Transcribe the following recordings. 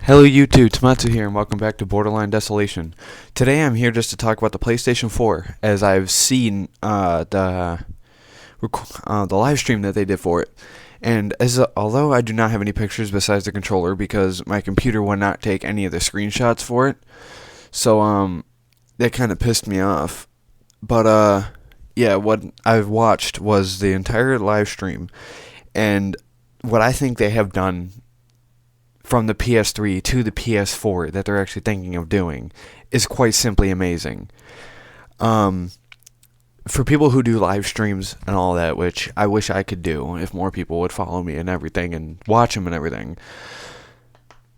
Hello YouTube, Tomatsu here and welcome back to Borderline Desolation. Today I'm here just to talk about the PlayStation 4 as I've seen the live stream that they did for it. And although I do not have any pictures besides the controller because my computer would not take any of the screenshots for it. So that kind of pissed me off. But yeah, what I've watched was the entire live stream, and what I think they have done from the PS3 to the PS4 that they're actually thinking of doing is quite simply amazing. For people who do live streams and all that, which I wish I could do if more people would follow me and everything and watch them and everything,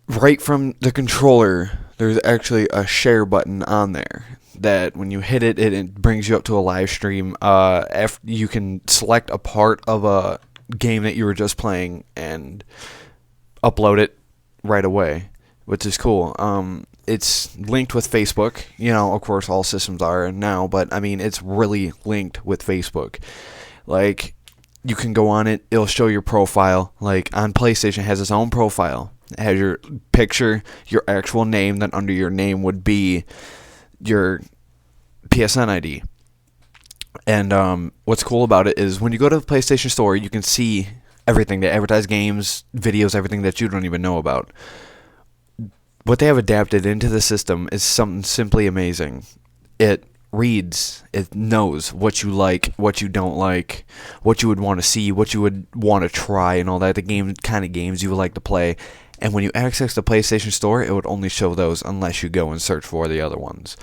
right from the controller, there's actually a share button on there that when you hit it, it brings you up to a live stream. You can select a part of a game that you were just playing and upload it right away, which is cool. It's linked with Facebook, of course all systems are now, but I mean it's really linked with Facebook. Like, you can go on it, it'll show your profile. Like on PlayStation, it has its own profile. It has your picture, your actual name, then under your name would be your PSN ID. And what's cool about it is when you go to the PlayStation Store, you can see everything. They advertise games, videos, everything that you don't even know about. What they have adapted into the system is something simply amazing. It reads, it knows what you like, what you don't like, what you would want to see, what you would want to try, and all that, the kind of games you would like to play. And when you access the PlayStation Store, it would only show those unless you go and search for the other ones,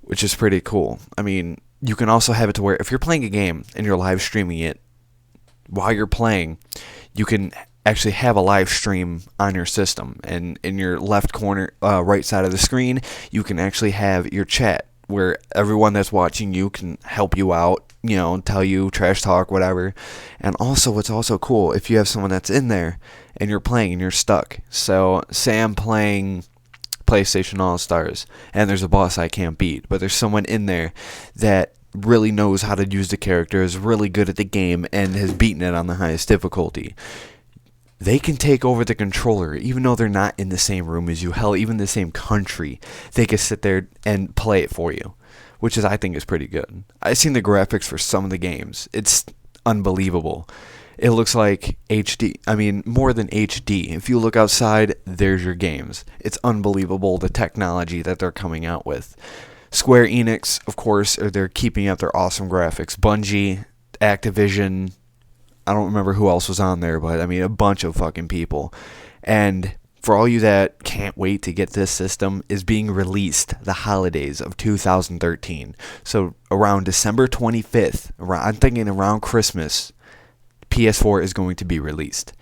which is pretty cool. I mean, you can also have it to where if you're playing a game and you're live streaming it, while you're playing, you can actually have a live stream on your system, and in your left corner, right side of the screen, you can actually have your chat where everyone that's watching you can help you out, tell you trash talk, whatever. And also, what's also cool, if you have someone that's in there and you're playing and you're stuck. So say I'm playing PlayStation All-Stars and there's a boss I can't beat, but there's someone in there that really knows how to use the character, is really good at the game, and has beaten it on the highest difficulty. They can take over the controller, even though they're not in the same room as you. Hell, even the same country. They can sit there and play it for you, which I think is pretty good. I've seen the graphics for some of the games. It's unbelievable. It looks like HD. I mean, more than HD. If you look outside, there's your games. It's unbelievable, the technology that they're coming out with. Square Enix, of course, they're keeping up their awesome graphics. Bungie, Activision, I don't remember who else was on there, but I mean a bunch of fucking people. And for all you that can't wait to get this system, is being released the holidays of 2013. So around December 25th, I'm thinking around Christmas, PS4 is going to be released.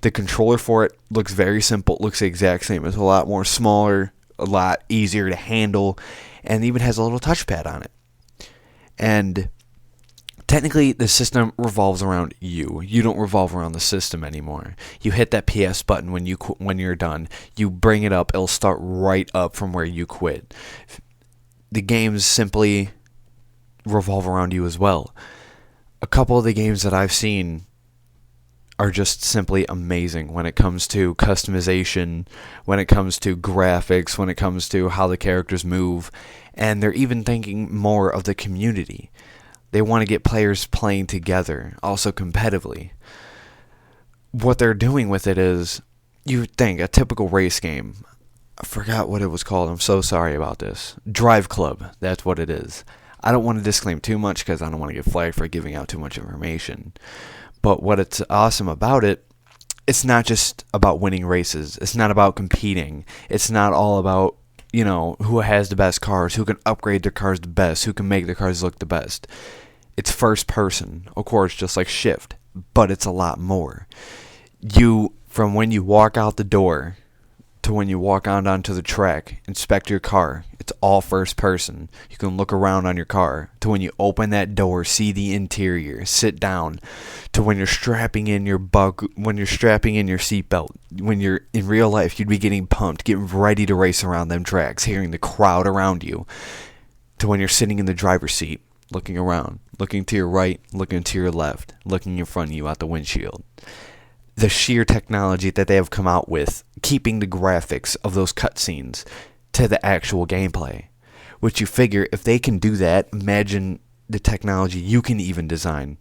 The controller for it looks very simple, looks the exact same. It's a lot more smaller, a lot easier to handle, and even has a little touchpad on it. And technically, the system revolves around you. You don't revolve around the system anymore. You hit that PS button when you're done. You bring it up. It'll start right up from where you quit. The games simply revolve around you as well. A couple of the games that I've seen are just simply amazing when it comes to customization, when it comes to graphics, when it comes to how the characters move, and they're even thinking more of the community. They want to get players playing together, also competitively. What they're doing with it is, you think, a typical race game. I forgot what it was called, I'm so sorry about this. Drive Club, that's what it is. I don't want to disclaim too much because I don't want to get flagged for giving out too much information. But what it's awesome about it, it's not just about winning races. It's not about competing. It's not all about, who has the best cars, who can upgrade their cars the best, who can make their cars look the best. It's first person, of course, just like Shift, but it's a lot more. From when you walk out the door to when you walk out onto the track, inspect your car, it's all first person. You can look around on your car, to when you open that door, see the interior, sit down, to when you're strapping in your seatbelt. When you're in real life, you'd be getting pumped, getting ready to race around them tracks, hearing the crowd around you, to when you're sitting in the driver's seat, looking around, looking to your right, looking to your left, looking in front of you out the windshield. the sheer technology that they have come out with, keeping the graphics of those cutscenes to the actual gameplay. Which you figure, if they can do that, imagine the technology you can even design.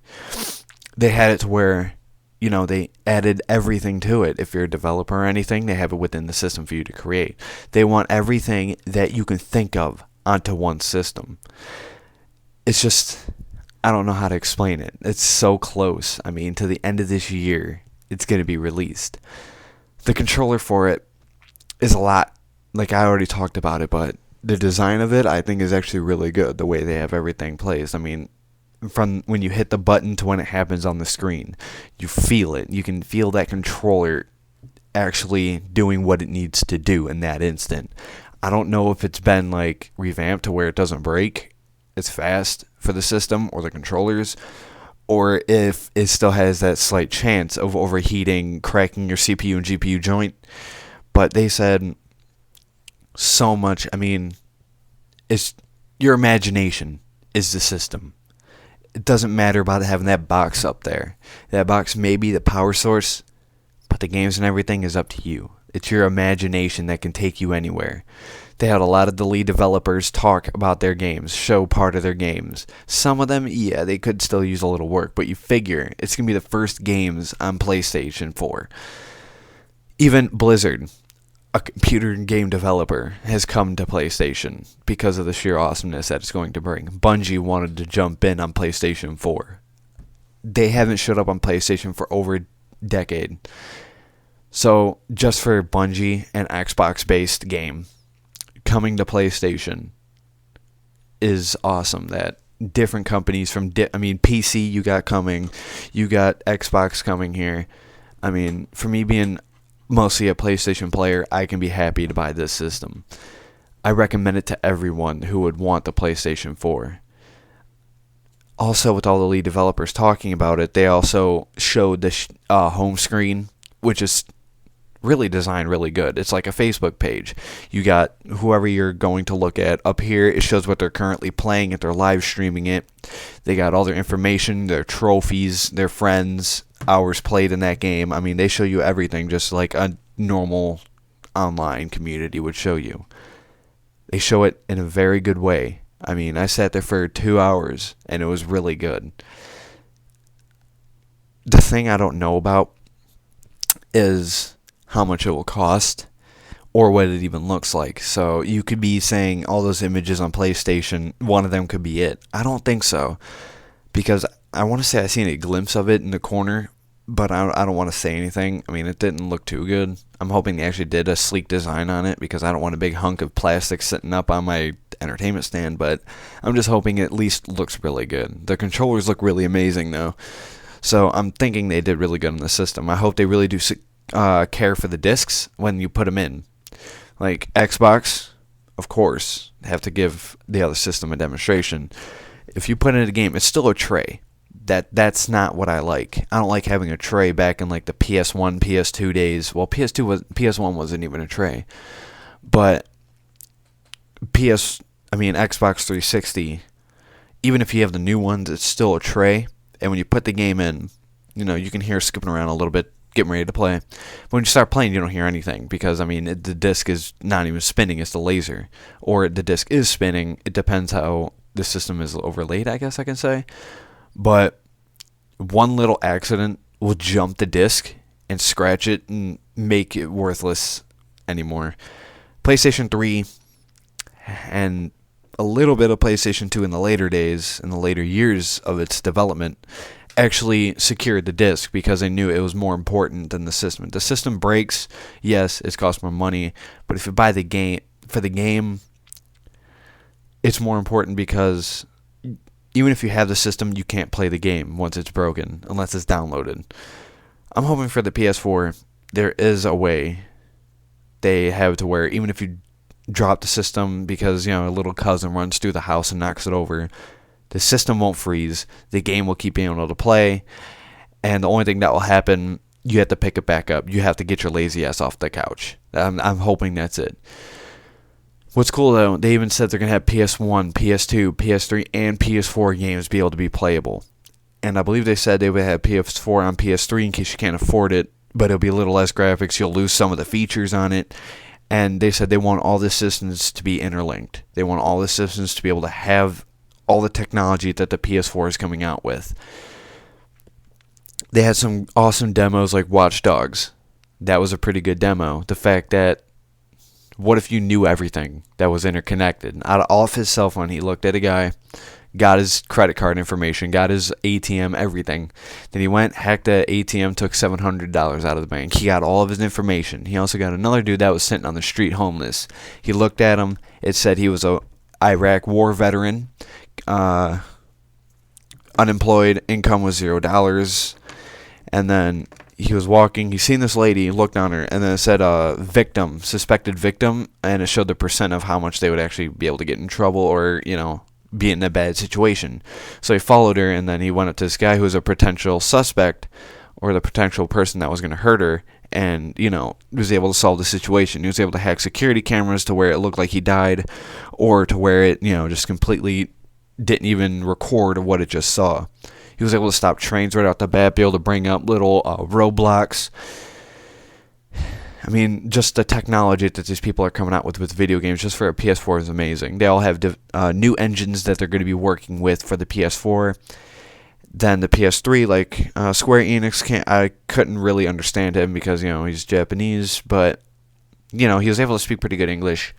They had it to where, they added everything to it. If you're a developer or anything, they have it within the system for you to create. They want everything that you can think of onto one system. It's just, I don't know how to explain it. It's so close. I mean, to the end of this year, it's going to be released. The controller for it is a lot, like I already talked about it, but the design of it, I think, is actually really good, the way they have everything placed. I mean, from when you hit the button to when it happens on the screen, you feel it. You can feel that controller actually doing what it needs to do in that instant. I don't know if it's been, revamped to where it doesn't break as fast for the system or the controllers, or if it still has that slight chance of overheating, cracking your CPU and GPU joint. But they said so much. I mean, it's your imagination is the system. It doesn't matter about having that box up there. That box may be the power source, but the games and everything is up to you. It's your imagination that can take you anywhere. They had a lot of the lead developers talk about their games, show part of their games. Some of them, yeah, they could still use a little work, but you figure it's going to be the first games on PlayStation 4. Even Blizzard, a computer game developer, has come to PlayStation because of the sheer awesomeness that it's going to bring. Bungie wanted to jump in on PlayStation 4. They haven't showed up on PlayStation for over a decade. So, just for Bungie, an Xbox-based game coming to PlayStation is awesome. That different companies from, PC you got coming, you got Xbox coming here. I mean, for me being mostly a PlayStation player, I can be happy to buy this system. I recommend it to everyone who would want the PlayStation 4. Also, with all the lead developers talking about it, they also showed the home screen, which is really designed really good. It's like a Facebook page. You got whoever you're going to look at up here. It shows what they're currently playing if they're live streaming it. They got all their information, their trophies, their friends, hours played in that game. I mean, they show you everything just like a normal online community would show you. They show it in a very good way. I mean, I sat there for 2 hours and it was really good. The thing I don't know about is how much it will cost or what it even looks like. So you could be saying all those images on PlayStation, one of them could be it. I don't think so, because I want to say I seen a glimpse of it in the corner, but I don't want to say anything. I mean, it didn't look too good. I'm hoping they actually did a sleek design on it, because I don't want a big hunk of plastic sitting up on my entertainment stand, but I'm just hoping it at least looks really good. The controllers look really amazing though, so I'm thinking they did really good in the system. I hope they really do care for the discs when you put them in. Like Xbox, of course, have to give the other system a demonstration. If you put in a game, it's still a tray. That's not what I like. I don't like having a tray back in like the PS1, PS2 days. Well, PS1 wasn't even a tray. But Xbox 360, even if you have the new ones, it's still a tray. And when you put the game in, you can hear it skipping around a little bit, getting ready to play. But when you start playing, you don't hear anything, because the disc is not even spinning, it's the laser. Or the disc is spinning. It depends how the system is overlaid, I guess I can say. But one little accident will jump the disc and scratch it and make it worthless anymore. PlayStation 3 and a little bit of PlayStation 2 in the later days, in the later years of its development, actually secured the disc because they knew it was more important than the system. The system breaks, yes, it's cost more money, but if you buy the game for the game, it's more important, because even if you have the system, you can't play the game once it's broken unless it's downloaded. I'm hoping for the PS4 there is a way they have to where even if you drop the system because a little cousin runs through the house and knocks it over, the system won't freeze. The game will keep being able to play. And the only thing that will happen, you have to pick it back up. You have to get your lazy ass off the couch. I'm hoping that's it. What's cool, though, they even said they're going to have PS1, PS2, PS3, and PS4 games be able to be playable. And I believe they said they would have PS4 on PS3 in case you can't afford it but it'll be a little less graphics. You'll lose some of the features on it. And they said they want all the systems to be interlinked. They want all the systems to be able to have all the technology that the PS4 is coming out with. They had some awesome demos like Watch Dogs. That was a pretty good demo. The fact that, what if you knew everything that was interconnected? Off his cell phone, he looked at a guy, got his credit card information, got his ATM, everything. Then he went, hacked the ATM, took $700 out of the bank. He got all of his information. He also got another dude that was sitting on the street homeless. He looked at him. It said he was a Iraq war veteran. Unemployed. Income was $0. And then he was walking. He seen this lady, looked on her, and then it said victim, suspected victim, and it showed the percent of how much they would actually be able to get in trouble or, be in a bad situation. So he followed her, and then he went up to this guy who was a potential suspect or the potential person that was going to hurt her, and, was able to solve the situation. He was able to hack security cameras to where it looked like he died, or to where it, just completely didn't even record what it just saw. He was able to stop trains right out the bat, be able to bring up little roadblocks. I mean, just the technology that these people are coming out with video games just for a PS4 is amazing. They all have new engines that they're going to be working with for the PS4. Then the PS3, like Square Enix, I couldn't really understand him because, he's Japanese. But, he was able to speak pretty good English.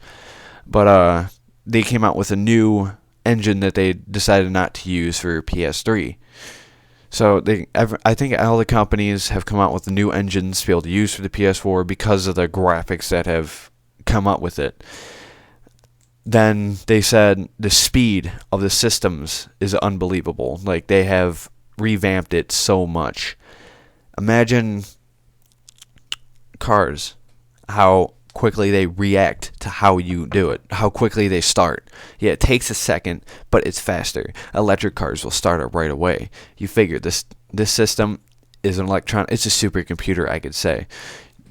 But they came out with a new engine that they decided not to use for PS3. So I think all the companies have come out with new engines to be able to use for the PS4 because of the graphics that have come up with it. Then they said the speed of the systems is unbelievable. Like, they have revamped it so much. Imagine cars, how quickly they react to how you do it, how quickly they start. Yeah, it takes a second, but it's faster. Electric cars will start up right away. You figure this system is an it's a supercomputer, I could say.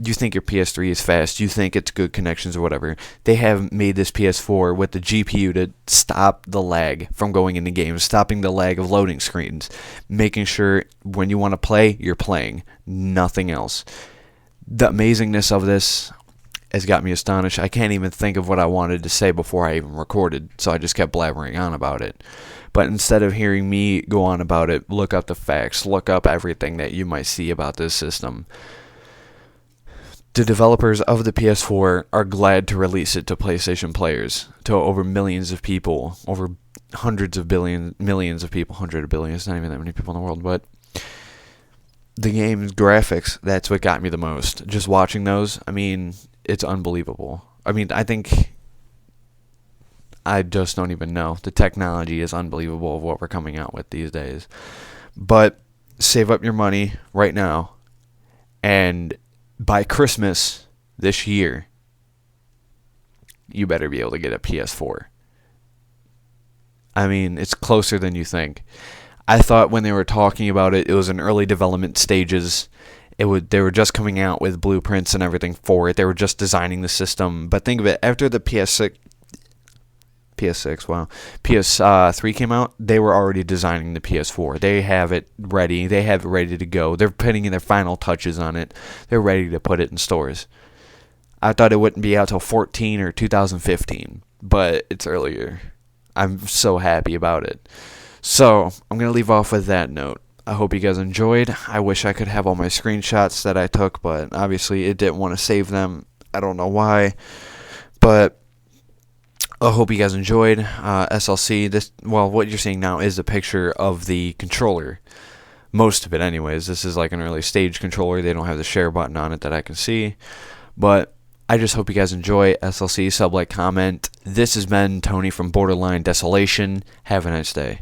You think your PS3 is fast, you think it's good connections or whatever. They have made this PS4 with the GPU to stop the lag from going into games, stopping the lag of loading screens, making sure when you want to play, you're playing, nothing else. The amazingness of this has got me astonished. I can't even think of what I wanted to say before I even recorded, so I just kept blabbering on about it. But instead of hearing me go on about it, look up the facts, look up everything that you might see about this system. The developers of the PS4 are glad to release it to PlayStation players, to over millions of people, over hundreds of millions of people, 100 of billions, not even that many people in the world, but the game's graphics, that's what got me the most. Just watching those, I mean, it's unbelievable. I mean, I just don't even know. The technology is unbelievable of what we're coming out with these days. But save up your money right now, and by Christmas this year, you better be able to get a PS4. I mean, it's closer than you think. I thought when they were talking about it, it was in early development stages. They were just coming out with blueprints and everything for it. They were just designing the system. But think of it, after the PS3 came out, they were already designing the PS4. They have it ready. They have it ready to go. They're putting in their final touches on it. They're ready to put it in stores. I thought it wouldn't be out till 2014 or 2015, but it's earlier. I'm so happy about it. So, I'm going to leave off with that note. I hope you guys enjoyed. I wish I could have all my screenshots that I took, but obviously it didn't want to save them. I don't know why. But I hope you guys enjoyed SLC. What you're seeing now is a picture of the controller. Most of it anyways. This is like an early stage controller. They don't have the share button on it that I can see. But I just hope you guys enjoy SLC. Sub, like, comment. This has been Tony from Borderline Desolation. Have a nice day.